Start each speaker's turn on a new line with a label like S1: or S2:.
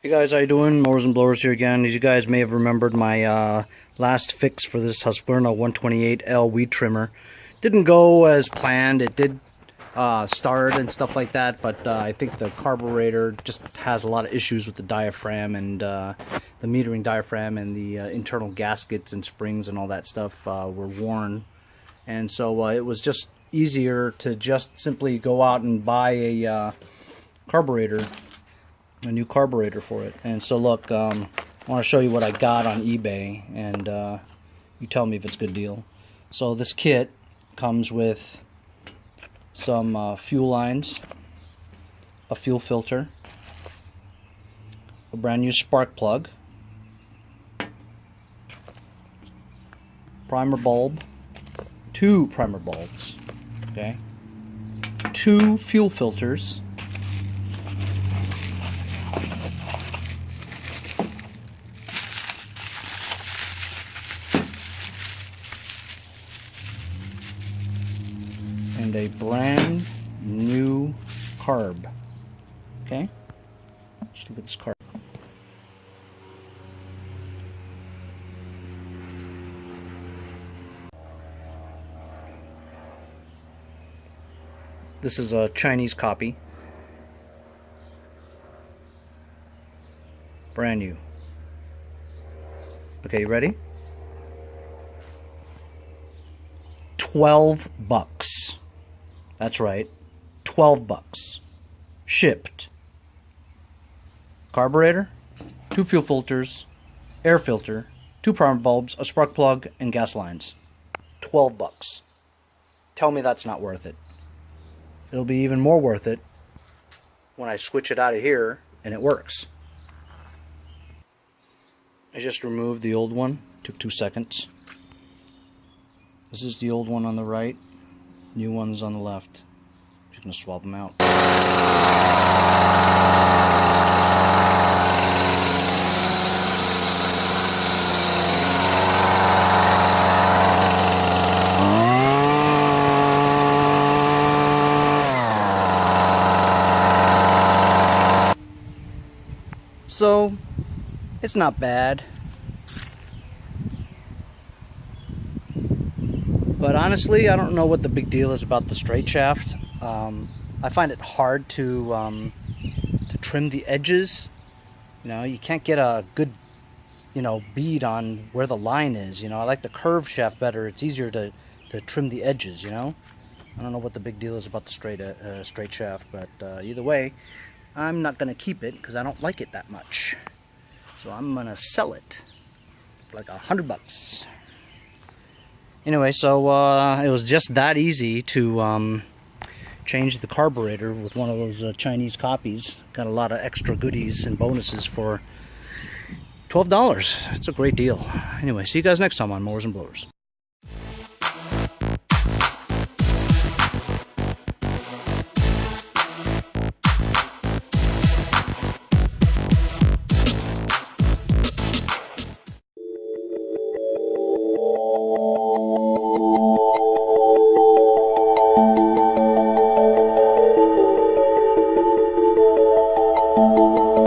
S1: Hey guys, how you doing? Mowers and Blowers here again. As you guys may have remembered, my last fix for this Husqvarna 128L weed trimmer didn't go as planned. It did start and stuff like that, but I think the carburetor just has a lot of issues with the diaphragm and the metering diaphragm, and the internal gaskets and springs and all that stuff were worn. And so it was just easier to just simply go out and buy a carburetor, a new carburetor for it. And so look, I want to show you what I got on eBay, and you tell me if it's a good deal. So this kit comes with some fuel lines, a fuel filter, a brand new spark plug, primer bulb, 2 primer bulbs, okay, 2 fuel filters, and a brand new carb. Okay, let's look at this carb. This is a Chinese copy, brand new. Okay, you ready? $12. That's right, $12. Shipped. Carburetor, 2 fuel filters, air filter, 2 primer bulbs, a spark plug, and gas lines. $12. Tell me that's not worth it. It'll be even more worth it when I switch it out of here and it works. I just removed the old one. Took 2 seconds. This is the old one on the right. New one's on the left. Just gonna swap them out. So, it's not bad. But honestly, I don't know what the big deal is about the straight shaft. I find it hard to trim the edges. You know, you can't get a good, bead on where the line is. I like the curved shaft better. It's easier to trim the edges, I don't know what the big deal is about the straight shaft, but either way, I'm not going to keep it because I don't like it that much. So I'm going to sell it for like $100. Anyway, so it was just that easy to change the carburetor with one of those Chinese copies. Got a lot of extra goodies and bonuses for $12. It's a great deal. Anyway, see you guys next time on Mowers and Blowers.